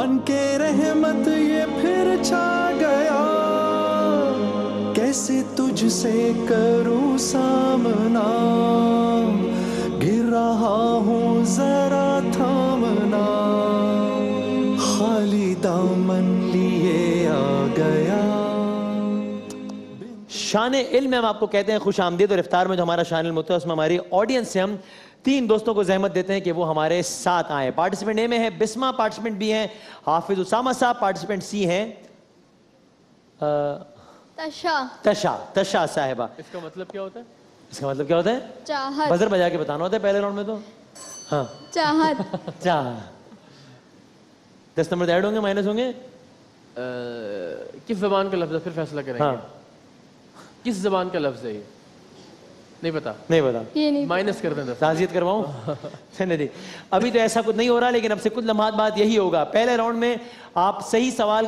बन के रहमत ये फिर छा गया, कैसे तुझसे करूं सामना, गिर रहा हूँ जरा थामना, खाली दामन लिए आ गया। शान इल्म में हम आपको कहते हैं खुश आमदीद, और इफ्तार में जो हमारा शान इल्म होता है उसमें हमारी ऑडियंस से हम 3 दोस्तों को जहमत देते हैं कि वो हमारे साथ आए। पार्टिसिपेंट ए में है बिस्मा, पार्टिसिपेंट बी है हाफिज उसामा साहब, पार्टिसिपेंट सी है तशा साहिबा। इसका मतलब क्या होता है? इसका मतलब क्या होता है? चाहत। बजर बजा के बताना होता है पहले राउंड में तो। हाँ चाहत। चाह 10 नंबर ऐड होंगे माइनस होंगे? किस जबान का लफ्ज है फिर फैसला करेंगे। हाँ। किस जबान का लफ्ज है ये? नहीं पता। नहीं पता। ये नहीं माइनस कर दें। ताज़ियत करवाऊं? नहीं, अभी तो ऐसा कुछ नहीं हो रहा, लेकिन अब से कुछ लम्हात बाद यही होगा। पहले राउंड में आप सही सवाल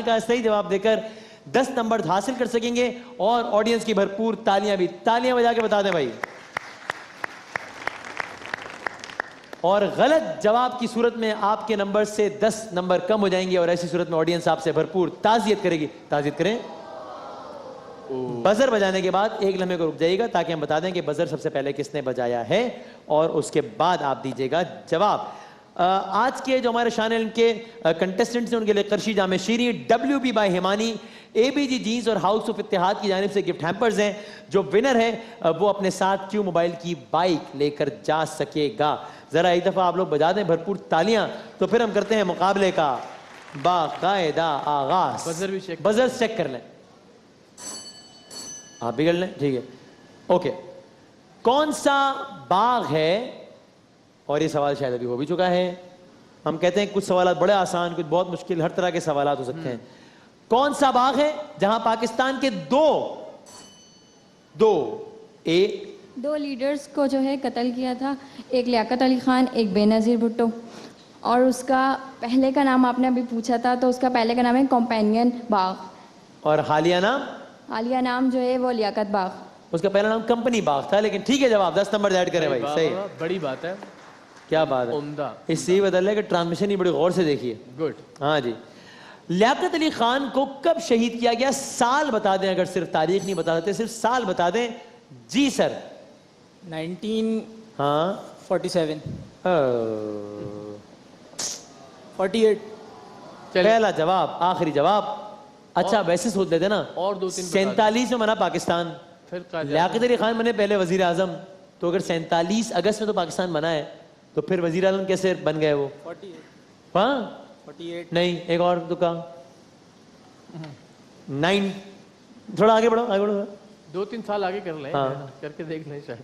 का सही जवाब देकर 10 नंबर हासिल कर सकेंगे, और ऑडियंस की भरपूर तालियां भी। तालियां बजा के बता दें भाई। और गलत जवाब की सूरत में आपके नंबर से 10 नंबर कम हो जाएंगे, और ऐसी सूरत में ऑडियंस आपसे भरपूर ताज़ियत करेगी। ताज़ियत करें। बजर बजाने के बाद 1 लम्हे को रुक जाइएगा, ताकि हम बता दें कि बजर सबसे पहले किसने बजाया है, और उसके बाद आप दीजिएगा जवाब। आज के जो हमारे शान इल्म के कंटेस्टेंट्स हैं उनके लिए करशी जामे शीरी, WB by Himani, ABG jeans और हाउस ऑफ इत्तेहाद की जानिब से गिफ्ट हैम्पर्स हैं। जो विनर है वो अपने साथ क्यू मोबाइल की बाइक लेकर जा सकेगा। जरा एक दफा आप लोग बजा दें भरपूर तालियां, तो फिर हम करते हैं मुकाबले का बाकायदा आगाज। बजर चेक कर लें, आप भी कर लें, ठीक है। ओके, कौन सा बाग है, और ये सवाल शायद अभी हो भी चुका है। हम कहते हैं कुछ सवाल बड़े आसान, कुछ बहुत मुश्किल, हर तरह के सवाल हो सकते हैं। कौन सा बाग है जहां पाकिस्तान के दो लीडर्स को जो है कत्ल किया था, एक लियाकत अली खान, एक बेनज़ीर भुट्टो, और उसका पहले का नाम आपने अभी पूछा था, तो उसका पहले का नाम है कंपेनियन बाग, और हालिया नाम जो है वो लियाकत बाग। उसका पहला नाम कंपनी बाग था, लेकिन ठीक है जवाब। 10 नंबर ऐड करें भाई। सही, बड़ी बात है। क्या बात है, उम्दा। इससे ही बदल है कि ट्रांसमिशन ही बड़ी गौर से देखिए। गुड। हाँ जी। लियाकत अली खान को कब शहीद किया गया? साल बता दें, अगर सिर्फ तारीख नहीं बता सकते, सिर्फ साल बता दें। जी सर। 1947। 48। पहला जवाब, आखिरी जवाब। अच्छा, वैसे सोच लेते ना, और 2-3 47 में बना पाकिस्तान, लियाकत अली खान बने पहले वजीर आजम, तो अगर 47 अगस्त में तो पाकिस्तान बना है, तो फिर वजीर आजम कैसे बन गए वो? 48 नहीं, एक और दुका 9। थोड़ा आगे बढ़ो, आगे बढ़ो। 2-3 साल आगे कर लें। हाँ। करके देख लें, शायद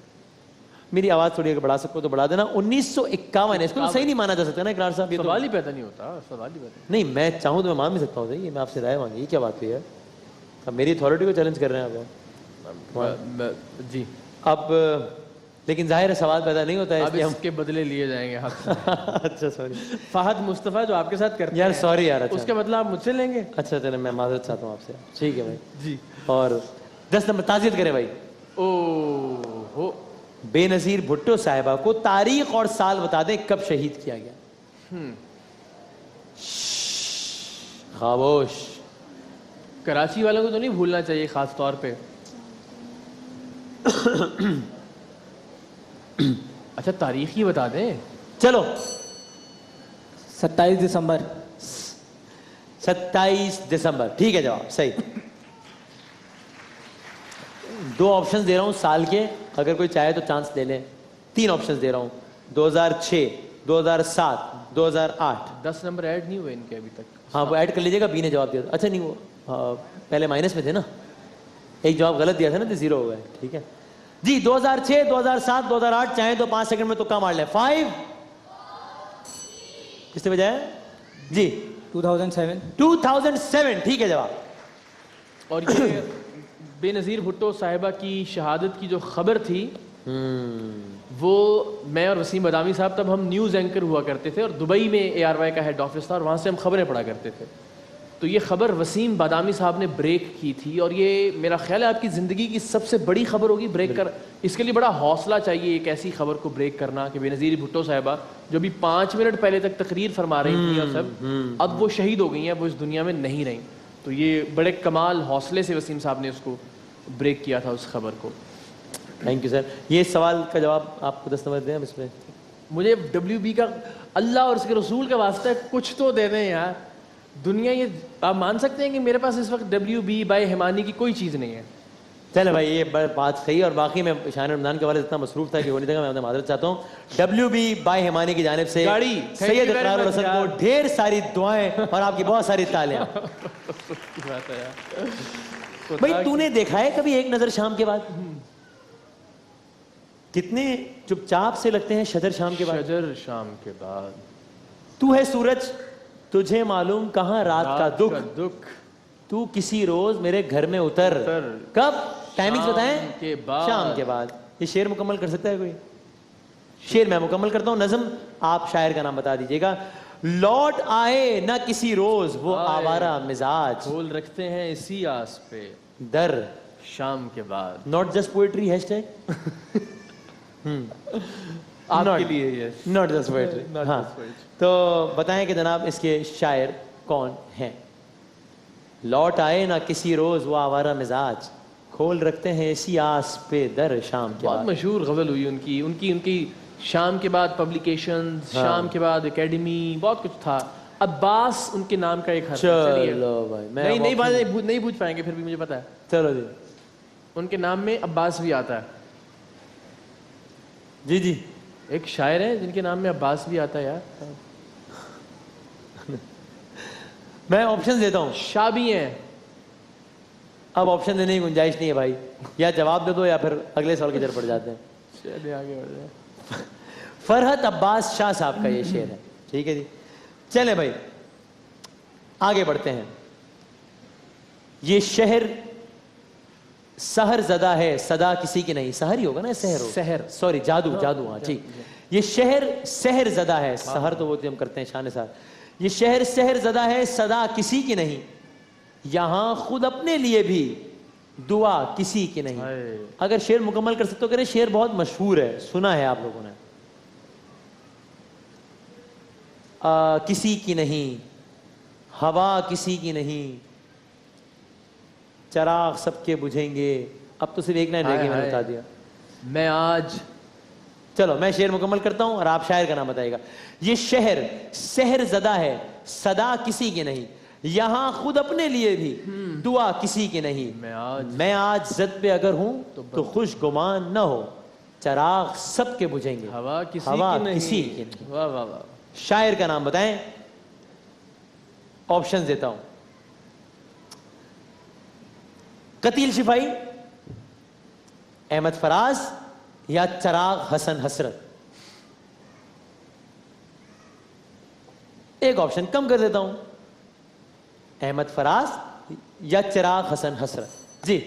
मेरी आवाज थोड़ी अगर बढ़ा सको तो बढ़ा देना। 1951 है। इसको तो सही नहीं माना जा सकता ना इकरार साहब, सवाल ही पैदा नहीं होता। सवाल ही पैदा नहीं, मैं चाहूँ तो मैं मान भी सकता हूँ। ये मैं आपसे राय मांगी, क्या बात हुई है? अब मेरी अथॉरिटी को चैलेंज कर रहे हैं आप जी। अब लेकिन जाहिर है सवाल पैदा नहीं होता है, अब इसके बदले लिए जाएंगे हाथ। अच्छा सॉरी। फहद मुस्तफा जो आपके साथ करते हैं यार, सॉरी यार। अच्छा, उसके बदला आप मुझसे लेंगे? अच्छा चले, मैं माजरत चाहता हूँ आपसे। ठीक है भाई जी। और 10 नंबर ताज़ियत करें भाई। हो बेनज़ीर भुट्टो साहिबा को तारीख और साल बता दें कब शहीद किया गया। खामोश। कराची वालों को तो नहीं भूलना चाहिए खास तौर पे। अच्छा, तारीख ही बता दें। चलो, 27 दिसंबर। 27 दिसंबर, ठीक है जवाब सही। 2 ऑप्शन दे रहा हूं साल के, अगर कोई चाहे तो चांस ले लें। 3 ऑप्शन दे रहा हूं, 2006, 2007, 2008। 10 नंबर ऐड नहीं हुए इनके अभी तक। हाँ, वो ऐड कर लीजिएगा। बी ने जवाब दिया था। अच्छा नहीं, वो पहले माइनस में थे ना, एक जवाब गलत दिया था ना, तो 0 हो गए। ठीक है जी। 2006, 2007, 2008, चाहे तो 5 सेकंड में तुक्का मार लें। 5 किसने बजाया जी? 2007, ठीक है जवाब। और ये बेनज़ीर भुट्टो साहिबा की शहादत की जो खबर थी, वो मैं और वसीम बदामी साहब, तब हम न्यूज़ एंकर हुआ करते थे, और दुबई में ARY का हेड ऑफिस था, और वहाँ से हम खबरें पढ़ा करते थे। तो ये खबर वसीम बादामी साहब ने ब्रेक की थी और ये मेरा ख्याल है आपकी ज़िंदगी की सबसे बड़ी खबर होगी ब्रेक कर। इसके लिए बड़ा हौसला चाहिए एक ऐसी खबर को ब्रेक करना कि बेनज़ीर भुट्टो साहिबा जो भी 5 मिनट पहले तक तकरीर फरमा रही थी और सब अब वो शहीद हो गई हैं, वो इस दुनिया में नहीं रही। तो ये बड़े कमाल हौसले से वसीम साहब ने उसको ब्रेक किया था उस खबर को। Thank you sir. ये सवाल का जवाब आपको 10 नंबर दें इसमें। मुझे WB का अल्लाह और उसके रसूल का वास्ता है कुछ तो दे दें यार। दुनिया ये आप मान सकते हैं कि मेरे पास इस वक्त WB बाय हिमानी की कोई चीज़ नहीं है। चले भाई ये बात सही है। और बाकी मैं शान रमजान के वाले इतना मसरूफ था कि वो नहीं था। मैं अपने मादरत चाहता हूँ WB बाय हिमानी की जानिब से गाड़ी सैयद इकरारुल हसन को ढेर सारी दुआएं और आपकी बहुत सारी तालियां। भाई तूने देखा है कभी एक नजर शाम के बाद? कितने चुपचाप से लगते हैं शजर शाम के बाद। शजर शाम के बाद तू है सूरज, तुझे मालूम कहाँ रात का दुख, तू किसी रोज मेरे घर में उतर। कब? टाइमिंग्स बताएं? के बाद। शाम के बाद। ये शेर मुकम्मल कर सकता है कोई? शेर मैं मुकम्मल करता हूँ, नज़म आप शायर का नाम बता दीजिएगा। लौट आए ना किसी रोज वो आवारा मिजाज, खोल रखते हैं इसी आस पे दर शाम के बाद। नॉट जस्ट पोएट्री हैशटैग आपके लिए ये नॉट जस्ट पोएट्री। हाँ तो बताएं कि जनाब इसके शायर कौन हैं। लौट आए ना किसी रोज वो आवारा मिजाज, खोल रखते हैं इसी आस पे दर शाम के बहुत बाद। मशहूर गजल हुई उनकी उनकी उनकी शाम के बाद पब्लिकेशन, शाम के बाद एकेडमी, बहुत कुछ था। अब्बास उनके नाम का एक हर्फ है। चलिए चलो भाई मैं नहीं बात नहीं पूछ पाएंगे, फिर भी मुझे पता है चलो जी उनके नाम में अब्बास भी आता है। जी जी एक शायर है जिनके नाम में अब्बास भी आता है यार। मैं ऑप्शन देता हूँ। शाह भी हैं। अब ऑप्शन देने की गुंजाइश नहीं है भाई, या जवाब दे दो या फिर अगले सवाल की तरफ पड़ जाते हैं। चलिए आगे बढ़ जाए। फरहत अब्बास शाह साहब का ये शेर है। ठीक है जी, चले भाई आगे बढ़ते हैं। ये शहर सहर ज़दा है सदा किसी की नहीं। सहर ही होगा ना, सहर होगा। सहर। सॉरी जादू जादू हाँ ठीक। ये शहर सहर ज़दा है, सहर तो वो जो हम करते हैं शान साहर। ये शहर सहर ज़दा है सदा किसी की नहीं, यहां खुद अपने लिए भी दुआ किसी की नहीं। अगर शेर मुकम्मल कर सकते हो करें। शेर बहुत मशहूर है, सुना है आप लोगों ने। किसी की नहीं, हवा किसी की नहीं, चराग सबके बुझेंगे। अब तो सिर्फ एक लाइन रह गई, मैंने बता दिया। मैं आज चलो मैं शेर मुकम्मल करता हूं और आप शायर का नाम बताइएगा। ये शहर सहर ज़दा है सदा किसी की नहीं, यहां खुद अपने लिए भी दुआ किसी की नहीं। मैं आज जद पे अगर हूं तो खुश गुमान न हो, चराग सबके बुझेंगे, हवा किसी की नहीं। वाह वाह वाह। शायर का नाम बताएं। ऑप्शन देता हूं। कतील शिफाई, अहमद फराज या चराग हसन हसरत। एक ऑप्शन कम कर देता हूं, अहमद फराज या चिराग हसन हसरत। जी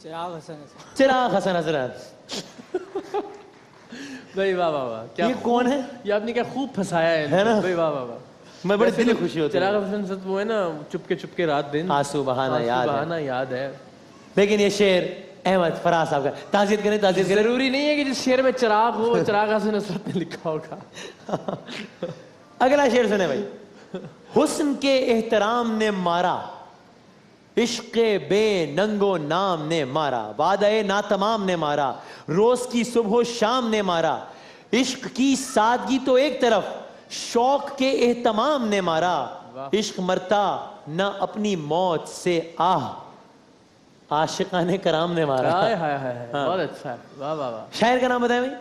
चिराग हसन हसरत। चिराग हसन हसरत। भाई वाह वाह वाह। क्या ये कौन है? ये आपने क्या खूब फंसाया है ना? भाई वाह वाह वाह। मैं बड़ी दिल खुशी होती चिराग हसन सत वो है ना, चुपके चुपके रात दिन आंसू बहाना याद है। लेकिन ये शेर अहमद फराज साहब का। ताज़ियत करें ताज़ियत करें। जरूरी नहीं है कि जिस शेर में चिराग हो चिराग हसन हसरत ने लिखा होगा। अगला शेर सुने भाई। हुस्न के एहतराम ने मारा, इश्क़ बे नंगो नाम ने मारा, वादे ना तमाम ने मारा, रोज की सुबह शाम ने मारा, इश्क की सादगी तो एक तरफ, शौक के एहतमाम ने मारा, इश्क मरता ना अपनी मौत से आह, आशिकाने कराम ने मारा। हाय हाय हाय बहुत अच्छा है। वाह वाह वाह। शायर का नाम बताएं भाई।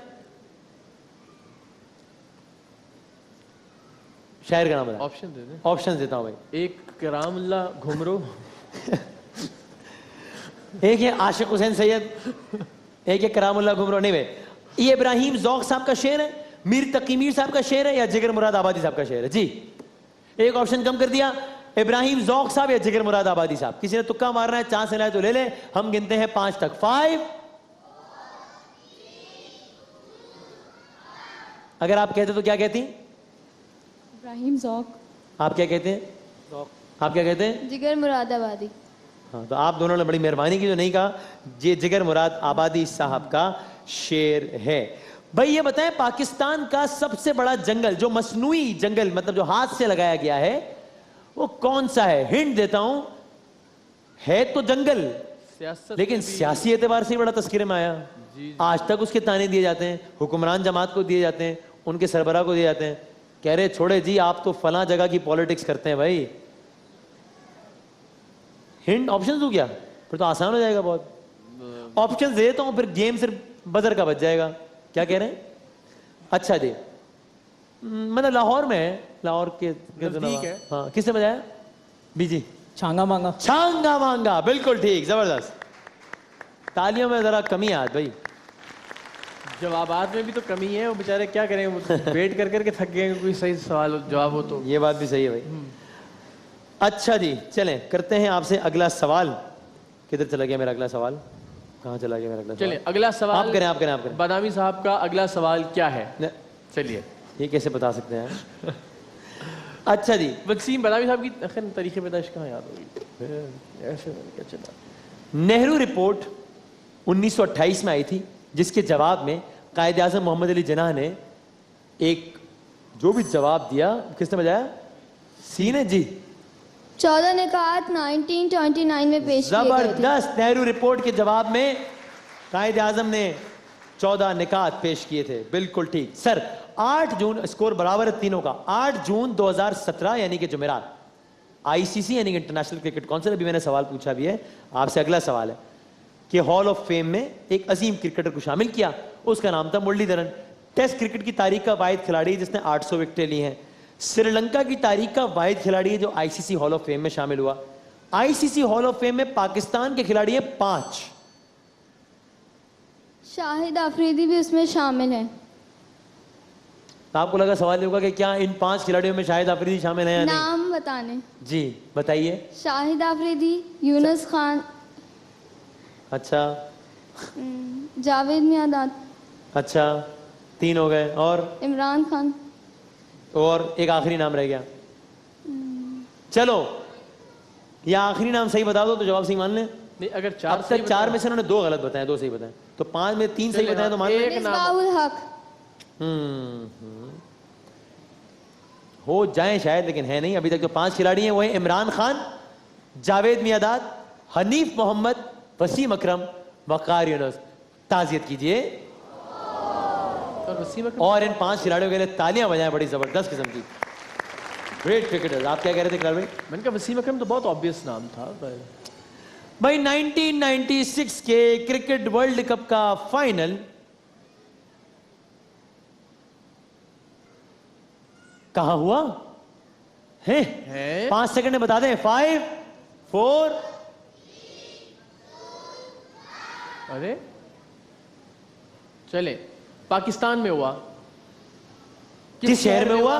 शायर का नाम बताएं। ऑप्शन दे दे। ऑप्शन देता हूं भाई। एक करामुल्ला घुमरो, एक है आशिक हुसैन सैयद, एक है करामुल्ला घुमरो। नहीं भाई, ये इब्राहिम ज़ौक़ साहब का शेर है, मीर तकी मीर साहब का शेर है, या जिगर मुराद आबादी साहब का शेर है। जी एक ऑप्शन कम कर दिया, इब्राहिम ज़ौक़ साहब या जिगर मुराद आबादी साहब। किसी ने तुक्का मारना है, चांस लाए तो ले ले। हम गिनते हैं 5 तक। 5। अगर आप कहते तो क्या कहती? इब्राहिम ज़ौक़। आप क्या कहते हैं? ज़ौक़। आप क्या कहते हैं? जिगर मुरादाबादी। हाँ, तो आप दोनों ने बड़ी मेहरबानी की जो नहीं कहा। ये जिगर मुराद आबादी साहब का शेर है। भाई ये बताएं, पाकिस्तान का सबसे बड़ा जंगल, जो मसनूई जंगल मतलब जो हाथ से लगाया गया है, वो कौन सा है? हिंट देता हूं, है तो जंगल सियासत लेकिन में भी- सियासी एतबार से ही बड़ा तस्करे में आया। आज तक उसके ताने दिए जाते हैं, हुक्मरान जमात को दिए जाते हैं, उनके सरबराह को दिए जाते हैं। कह रहे छोड़े जी, आप तो फला जगह की पॉलिटिक्स करते हैं भाई। हिंट ऑप्शन दूं क्या? फिर तो आसान हो जाएगा बहुत। ऑप्शन दे देता हूं, फिर गेम सिर्फ बजर का बच जाएगा। क्या कह रहे हैं? अच्छा जी, मतलब लाहौर में है, लाहौर के नजदीक है। हाँ, किसने बजाया? बीजी छांगा मांगा। छांगा मांगा, बिल्कुल ठीक, जबरदस्त। तालियों में जरा कमी है आज भाई। जवाबात में भी तो कमी है, वो बेचारे क्या करें, वो वेट कर करके थक गए, कोई सही सवाल जवाब हो तो। ये बात भी सही है भाई। अच्छा जी, चलें करते हैं आपसे अगला सवाल। किधर चला गया मेरा अगला सवाल? कहाँ चला गया मेरा अगला चलिए सवाल? अगला सवाल आप करें, आप करें, आप करें। बादामी साहब का अगला सवाल क्या है? चलिए ये कैसे बता सकते हैं? अच्छा जी, वसीम बादामी साहब की आखिर तारीख पैदाइश कहाँ याद होगी? ऐसे क्या चला? नेहरू रिपोर्ट 1928 में आई थी, जिसके जवाब में कायद आज़म मोहम्मद अली जिन्ना ने एक जो भी जवाब दिया, किसने बजाया? सी ने जी। 14 निकात 1929 में पेश किए गए थे। जबरदस्त। नेहरू रिपोर्ट के जवाब में कायद आज़म ने 14 निकात पेश किए थे, बिल्कुल ठीक सर। 8 जून, स्कोर बराबर है तीनों का। 8 जून 2017 यानी कि जुमेरात, आईसीसी यानी कि इंटरनेशनल क्रिकेट काउंसिल, अभी मैंने सवाल पूछा भी है आपसे, अगला सवाल है कि हॉल ऑफ फेम में एक अजीम क्रिकेटर को शामिल किया, उसका नाम था मुरलीधरन। टेस्ट क्रिकेट की तारीख का वाहिद खिलाड़ी जिसने 800 विकेटें ली हैं। श्रीलंका की तारीख का वाहिद खिलाड़ी है जो आईसीसी हॉल ऑफ फेम में शामिल हुआ। आईसीसी हॉल ऑफ फेम में पाकिस्तान के खिलाड़ी हैं 5। शाहिद आफरीदी भी उसमें शामिल है। तो आपको लगा सवाल ये होगा कि क्या इन 5 खिलाड़ियों में शाहिद आफरीदी शामिल है या नहीं? नाम बताने। जी बताइए। शाहिद आफरीदी, यूनुस खान, अच्छा जावेद मियादाद, अच्छा, 3 हो गए, और इमरान खान। एक आखिरी नाम रह गया। चलो, या आखिरी नाम सही बता दो तो जवाब सही मान लें। नहीं, अगर चार अब तक 4 में से उन्होंने 2 गलत बताए, 2 सही बताए, तो 5 में 3 सही बताए तो मान लें। एक नाम मिसबाहुल हक। हो जाए शायद, लेकिन है नहीं। अभी तक जो 5 खिलाड़ी हैं वो है इमरान खान, जावेद मियादाद, हनीफ मोहम्मद, वसीम अकरम, वकार यूनुस। ताज़ियत कीजिए और वसीम अकरम और इन 5 खिलाड़ियों के लिए तालियां बजाएं, बड़ी जबरदस्त किस्म की। Great cricketers. आप क्या कह रहे थे इकरार भाई? मैंने कहा वसीम अकरम तो बहुत ऑब्वियस नाम था भाई 1996 के क्रिकेट वर्ल्ड कप का फाइनल कहां हुआ है? 5 सेकंड में बता दें। 5 4। अरे चले, पाकिस्तान में हुआ। किस शहर में हुआ?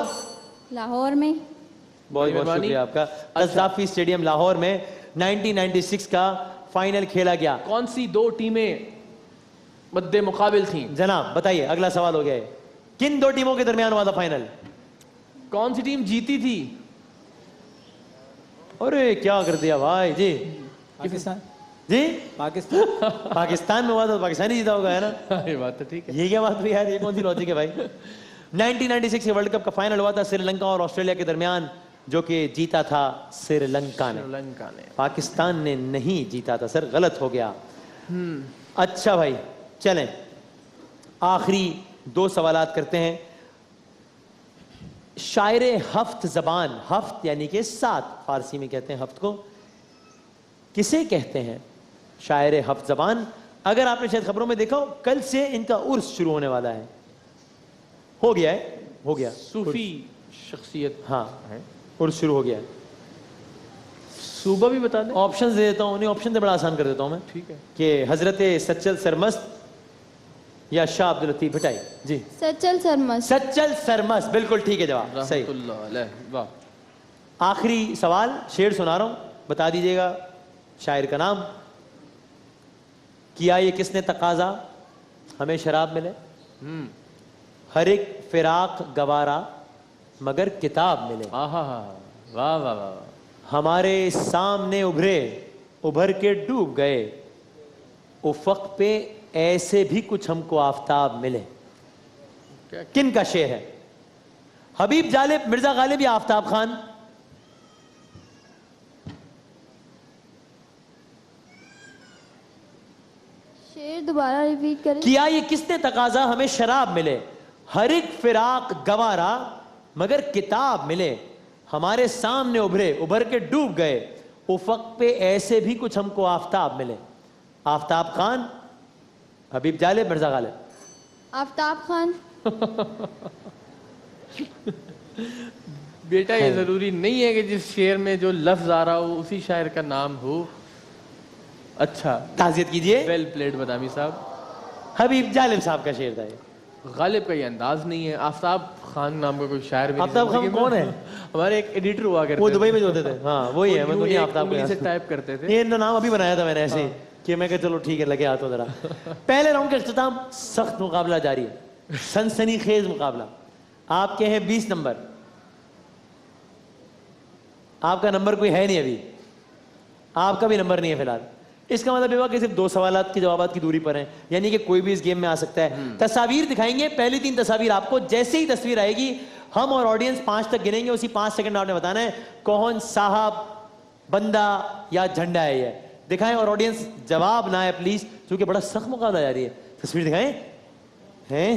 लाहौर में। बहुत बहुत मेहरबानी। शुक्रिया आपका। कज़ाफ़ी स्टेडियम लाहौर में 1996 का फाइनल खेला गया। कौन सी 2 टीमें मद्दे मुकाबिल थीं? जनाब बताइए, अगला सवाल हो गया है। किन 2 टीमों के दरमियान हुआ था फाइनल? कौन सी टीम जीती थी? अरे क्या कर दिया भाई जी। पाकिस्तान। जी पाकिस्तान। पाकिस्तान में हुआ था, पाकिस्तानी जीता होगा, है ना? ये बात तो ठीक है। ये क्या बात हुई यार, ये कौन सी लॉजिक है भाई? 1996 के वर्ल्ड कप का फाइनल हुआ था श्रीलंका और ऑस्ट्रेलिया के दरमियान, जो कि जीता था श्रीलंका ने। श्रीलंका ने। पाकिस्तान ने नहीं जीता था सर, गलत हो गया। अच्छा भाई चलें, आखिरी 2 सवालात करते हैं। शायरे हफ्त जबान, हफ्त यानी कि 7 फारसी में कहते हैं हफ्त को, किसे कहते हैं? शायरे हफ्त जबान। अगर आपने शायद खबरों में देखा हो, कल से इनका उर्स शुरू होने वाला है। हो गया है, हो गया सूफी शख्सियत। हाँ, उर्स शुरू हो गया है। सूबा भी बता दें। ऑप्शन दे देता हूँ, नहीं ऑप्शन से बड़ा आसान कर देता हूँ मैं, ठीक है। कि हजरत सच्चल सरमस्त या शाह अब्दुल लतीफ भटाई। जी सच्चल सरमस। सच्चल सरमस्त, बिल्कुल ठीक है जवाब, सही। रहमतुल्लाह अलैह। वाह। आखिरी सवाल, शेर सुना रहा हूं, बता दीजिएगा शायर का नाम। किया ये किसने तकाजा हमें शराब मिले, हर एक फिराक गवारा मगर किताब मिले। आहा, वाह वाह वाह। हमारे सामने उभरे, उभर के डूब गए, उफक पे ऐसे भी कुछ हमको आफताब मिले। किन का शेर है? हबीब जालिब, मिर्जा गालिब या आफताब खान? शेर दोबारा रिपीट करें। किया ये किसने तकाजा हमें शराब मिले, हर एक फिराक गवारा मगर किताब मिले, हमारे सामने उभरे, उभर के डूब गए, उफक पे ऐसे भी कुछ हमको आफताब मिले। आफताब खान, हबीब जालिब, मिर्जा गालिब? आफ्ताब खान। बेटा ये जरूरी नहीं है कि जिस शेर में जो लफ्ज आ रहा हो उसी शायर का नाम हो। अच्छा, ताज़ियत कीजिए। वेल प्लेड बदामी साहब। हबीब जालिब साहब का शेर था ये। गालिब का ये अंदाज नहीं है। आफ्ताब खान नाम का कोई शायर भी नहीं आफ्ताब खान जिंदगी कौन में। है? हमारे एक एडिटर हुआ करते वो दुबई में जो होते थे। हाँ वही है, मैं यूं दुनिया एक आफ्ताब उंगली से को टाइप करते थे। ये नाम अभी बनाया था मैंने ऐसे ही कि मैं कहा चलो ठीक है लगे हाथों जरा। पहले राउंड का इख्तिताम, सख्त मुकाबला जारी है, सनसनीखेज मुकाबला। आपके हैं 20 नंबर, आपका नंबर कोई है नहीं अभी, आपका भी नंबर नहीं है फिलहाल। इसका मतलब ये हुआ कि सिर्फ 2 सवालात के जवाबात की दूरी पर हैं, यानी कि कोई भी इस गेम में आ सकता है। तस्वीर दिखाएंगे, पहली 3 तस्वीर आपको, जैसे ही तस्वीर आएगी हम और ऑडियंस 5 तक गिनेंगे, उसी 5 सेकंड आपने बताना है कौन साहब, बंदा या झंडा है ये। दिखाएं और ऑडियंस जवाब ना है प्लीज, क्योंकि बड़ा सख्त मुकाबला जारी है। तस्वीर दिखाएं। हैं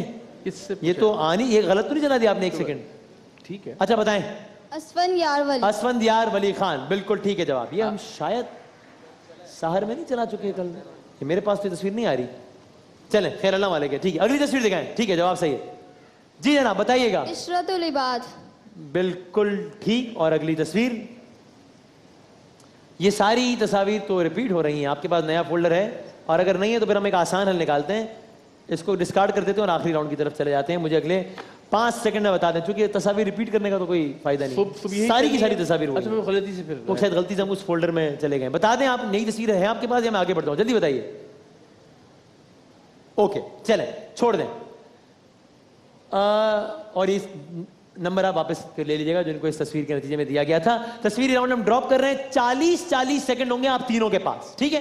इससे ये तो आनी, ये गलत तो नहीं चला दिया आपने 1 सेकंड? ठीक है। अच्छा बताएं। असफंदियार वली। असफंदियार वली खान, बिल्कुल ठीक है जवाब। ये हम शायद शहर में नहीं चला चुके कल, ये मेरे पास तो तस्वीर नहीं आ रही। चलें खैर अल्लाह वाले के, ठीक है अगली तस्वीर दिखाएं। ठीक है जवाब सही है जी जनाब, बताइएगा। इशरतुल इबाद। बिल्कुल ठीक। और अगली तस्वीर, ये सारी तस्वीर तो रिपीट हो रही हैं। आपके पास नया फोल्डर है, और अगर नहीं है तो फिर हम एक आसान हल निकालते हैं, इसको डिस्कार्ड कर देते हैं और आखिरी राउंड की तरफ चले जाते हैं। मुझे अगले 5 सेकंड में बता दें, क्योंकि तस्वीर रिपीट करने का तो कोई फायदा नहीं, सारी की सारी तस्वीर अच्छा वो गलती से फिर वो शायद गलती से हम उस फोल्डर में चले गए। बता दें आप, नई तस्वीर है आपके पास या मैं आगे बढ़ता हूं? जल्दी बताइए। ओके चले छोड़ दें। और इस नंबर आप वापस फिर ले लीजिएगा जो इनको इस तस्वीर के नतीजे में दिया गया था। तस्वीर राउंड हम ड्रॉप कर रहे हैं। 40 सेकंड होंगे आप तीनों के पास, ठीक है?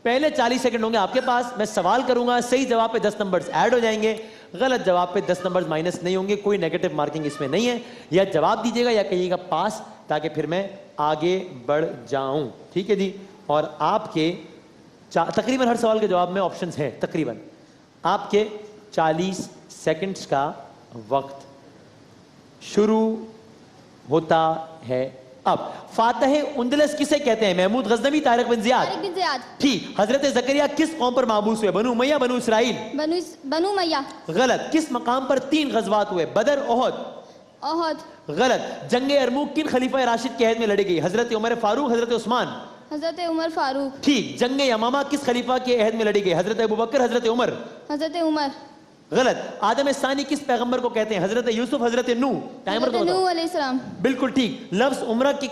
पहले 40 सेकंड होंगे आपके पास, मैं सवाल करूंगा, सही जवाब पे 10 नंबर्स ऐड हो जाएंगे, गलत जवाब पे 10 नंबर्स माइनस नहीं होंगे, कोई नेगेटिव मार्किंग इसमें नहीं है। या जवाब दीजिएगा या कहिएगा पास, ताकि फिर मैं आगे बढ़ जाऊं, ठीक है जी? और आपके तकरीबन हर सवाल के जवाब में ऑप्शंस हैं। तकरीबन आपके 40 सेकंड्स का वक्त शुरू होता है अब। फातह उंदलस किसे कहते हैं? महमूद गजनवी, तारिक बिन जियाद? तारिक बिन जियाद। ठीक। हजरत जकरिया किस कौम पर माबूस हुए? बनु उमैया, बनु इसराइल? बनु उमैया। गलत। किस मकाम पर 3 गजवात हुए? बदर, ओहद? ओहद। गलत। जंग अरमुक किन खलीफा राशिद के अहद में लड़ी गई? हजरत उमर फारूक, हजरत उस्मान? हजरत उमर फारूक। ठीक। जंग यमामा किस खलीफा के अहद में लड़ी गई? हजरत अबू बकर, हजरत उमर? हजरत उमर। गलत। आदम सानी किस पैगंबर को कहते हैं? हजरत यूसुफ, हजरत नूह? टाइमर को बताओ। नूह अलैहिस्सलाम। बिल्कुल ठीक। लफ्ज उम्रा की,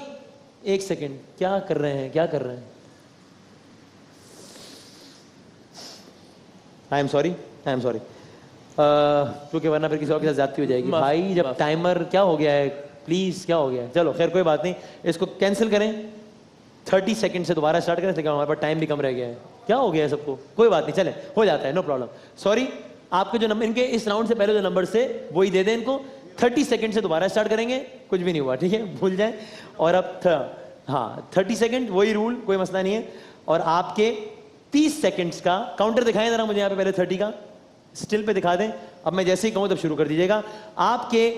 1 सेकंड, क्या कर रहे हैं, क्या कर रहे हैं? I am sorry, I am sorry, क्योंकि वरना फिर किसी और के साथ ज्यादती हो जाएगी। भाई जब टाइमर क्या हो गया है, प्लीज क्या हो गया है? चलो खैर कोई बात नहीं, इसको कैंसिल करें, 30 सेकंड से दोबारा स्टार्ट करें, लेकिन हमारे पास टाइम भी कम रह गया है। क्या हो गया है सबको? कोई बात नहीं, चले हो जाता है, नो प्रॉब्लम। सॉरी, आपके जो नंबर, इनके इस राउंड से पहले जो नंबर से वही दे दें इनको। 30 सेकंड से दोबारा स्टार्ट करेंगे, कुछ भी नहीं हुआ, ठीक है, भूल जाए। और अब हाँ 30 सेकंड, वही रूल, कोई मसला नहीं है। और आपके 30 सेकंड्स का काउंटर दिखाएं जरा मुझे यहाँ पे, पहले 30 का स्टिल पे दिखा दें। अब मैं जैसे ही कहूँ तब शुरू कर दीजिएगा। आपके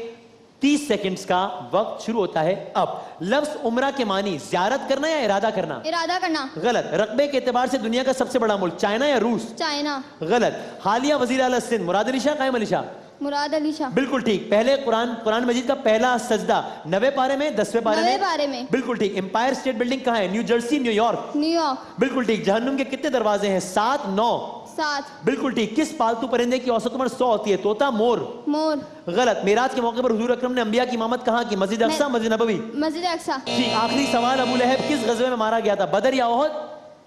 30 सेकंड्स का वक्त शुरू होता है अब। लफ्ज उम्रा के मानी ज़ियारत करना या इरादा करना? इरादा करना। गलत। रकबे के एतबार से दुनिया का सबसे बड़ा मुल्क चाइना या रूस? चाइना। गलत। हालिया वजीर आला सिंध मुराद अली शाह, कायम अली शाह? मुराद अली शाह। बिल्कुल ठीक। पहले कुरान मजीद का पहला सजदा 90 पारे में, 10वें पारे में? 90वें पारे में। बिल्कुल ठीक। एम्पायर स्टेट बिल्डिंग कहाँ है? New Jersey, New York? न्यूयॉर्क। बिल्कुल ठीक। जहन्नुम के कितने दरवाजे हैं? 7, 9? 7। बिल्कुल ठीक। किस पालतू परिंदे की औसत उम्र 100 होती है? तोता, मोर? मोर। गलत। मेराज के मौके पर हुजूर अकरम ने अंबिया की इमामत कहाँ की? मस्जिद अक्सा, मस्जिद नबवी? मस्जिद अक्सा। ठीक। आखिरी सवाल, अबू लहब किस गजवे में मारा गया था? बदर या ओहद?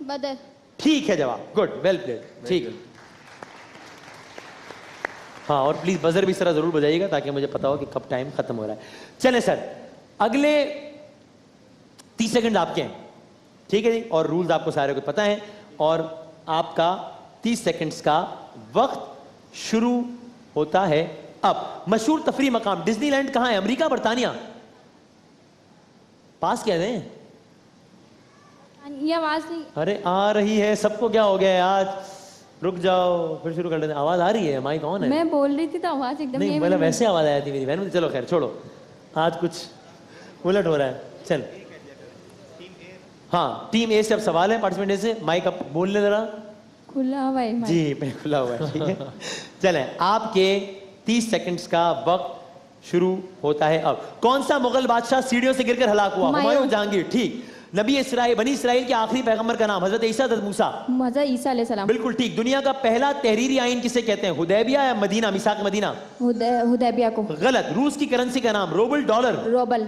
बदर। ठीक है जवाब, गुड, वेल प्लेड। ठीक है, हाँ, और प्लीज बजर भी इस तरह जरूर बजाइएगा ताकि मुझे पता हो कि कब टाइम खत्म हो रहा है। चलें सर, अगले 30 सेकंड आपके हैं, ठीक है जी, और रूल्स आपको सारे को पता है। और आपका 30 सेकंड्स का वक्त शुरू होता है अब। मशहूर तफरी मकाम डिज्नीलैंड कहां है? अमेरिका, बर्तानिया? पास कह रहे हैं। ये आवाज़ नहीं। अरे आ रही है, सबको क्या हो गया है आज? रुक जाओ, फिर शुरू कर लेते हैं। आवाज आ रही है, माइक ऑन है। मैं बोल रही थी तो आवाज़ एकदम नहीं मतलब वैसे आवाज आया थी मेरी बहन। चलो खैर छोड़ो, आज कुछ उलट हो रहा है। चल हाँ, टीम ए से अब सवाल है, पार्टिसिपेंट ए से। माइक अब बोलने जरा। खुला हुआ है माइक। जी मैं खुला हुआ है, ठीक है। चलें, आपके 30 सेकंड्स का वक्त शुरू होता है अब। कौन सा मुगल बादशाह सीढ़ियों से गिरकर हलाक हुआ? हुमायूं, जहांगीर। ठीक। नबी इसराइल, बनी इसराइल के आखिरी पैगंबर का नाम? हजरत ईसा, हजरत मूसा? हजरत ईसा अलैहिस्सलाम। बिल्कुल ठीक। दुनिया का पहला तहरीरी आइन किसे कहते हैं? हुदैबिया या मदीना, मिसाक मदीना? हुदैबिया को। गलत। रूस की करेंसी का नाम? Rouble, dollar? रूबल।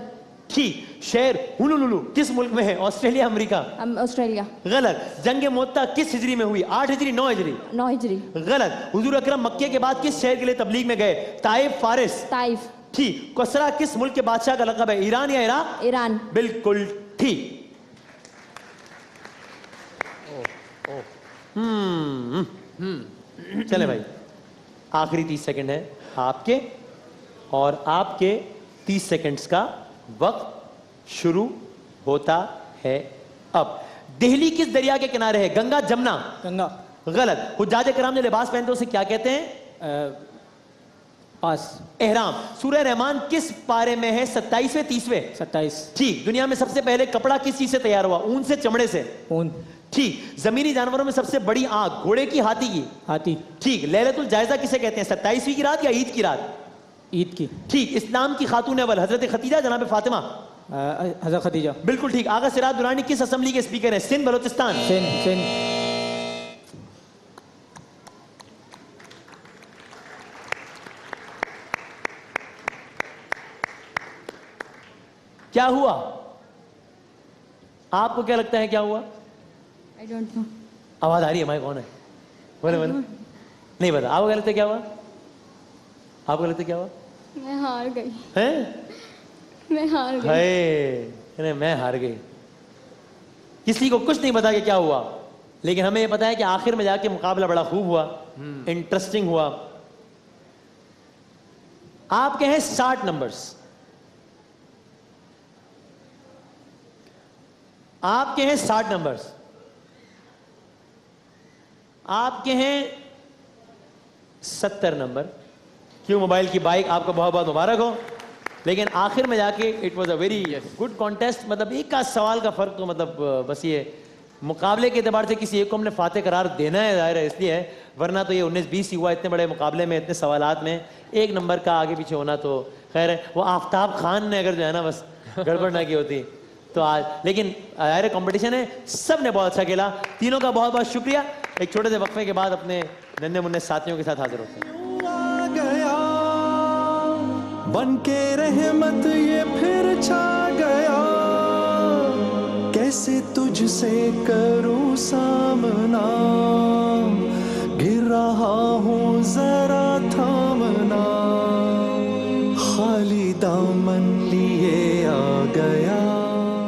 ठीक। शहर हुलुलुलु किस मुल्क में है? Australia, America? ऑस्ट्रेलिया। गलत। जंग मोत्ता किस हिजरी में हुई? 8 हिजरी, 9 हिजरी? 9 हिजरी। गलत। हुजूर अकरम मक्के के बाद किस शहर के लिए तबलीग में गए? ताइफ, फारिस? ताइफ। ठीक। कसरा किस मुल्क के बादशाह का लक़ब है? ईरान या इराक? ईरान। बिल्कुल ठीक। चले भाई, आखिरी 30 सेकंड है आपके, और आपके 30 सेकंड्स का वक्त शुरू होता है अब। दिल्ली किस दरिया के किनारे है? गंगा, जमुना? गंगा। गलत। हुज्जाज कराम जो लिबास पहनते हैं उसे क्या कहते हैं? पास। एहराम। सूरह रहमान किस पारे में है? 27वें, 30वें? 27। ठीक। दुनिया में सबसे पहले कपड़ा किस चीज से तैयार हुआ? ऊन से, चमड़े से? ऊन। ठीक। जमीनी जानवरों में सबसे बड़ी आंख? घोड़े की, हाथी की? हाथी। ठीक। लैलतुल जायजा किसे कहते हैं? 27वीं की रात या ईद की रात? ईद की। ठीक। इस्लाम की खातून अव्वल हजरत खतीजा, जनाब फातिमा? हज़रत खदीजा। बिल्कुल ठीक। आगा सिराज दुरानी किस असेंबली के स्पीकर हैं? सिंध, बलोचिस्तान? सिंध। क्या हुआ? आपको क्या लगता है क्या हुआ? I don't know. आवाज आ रही है, माइक कौन है? बोले बोले। नहीं पता। आपको क्या लगता है क्या हुआ? आपको लगता है क्या हुआ? मैं हार गई। हैं? मैं हार गई। हाय, मैं हार गई। किसी को कुछ नहीं पता कि क्या हुआ, लेकिन हमें ये पता है कि आखिर में जाके मुकाबला बड़ा खूब हुआ, इंटरेस्टिंग हुआ। आपके हैं 60 नंबर्स, आपके हैं 60 नंबर्स, आपके हैं 70 नंबर। क्यों मोबाइल की बाइक, आपको बहुत बहुत मुबारक हो। लेकिन आखिर में जाके it was a very good contest. मतलब एक का सवाल का फर्क तो मतलब बस ये मुकाबले के एतबार से किसी एक को हमने फाते करार देना है, जाहिर है इसलिए है, वरना तो ये 19-20 ही हुआ। इतने बड़े मुकाबले में, इतने सवालात में एक नंबर का आगे पीछे होना तो खैर है। वो आफ्ताब खान ने अगर जो है ना बस गड़बड़ ना की होती तो आज, लेकिन जाहिर कंपटीशन है, सब ने बहुत अच्छा खेला। तीनों का बहुत बहुत शुक्रिया। एक छोटे से वक्फे के बाद अपने नन्हे मुन्ने साथियों के साथ हाजिर होते हैं। आ गया बन के रहमत ये फिर छा गया, कैसे तुझसे करूं सामना, गिर रहा हूं जरा थामना, खाली दामन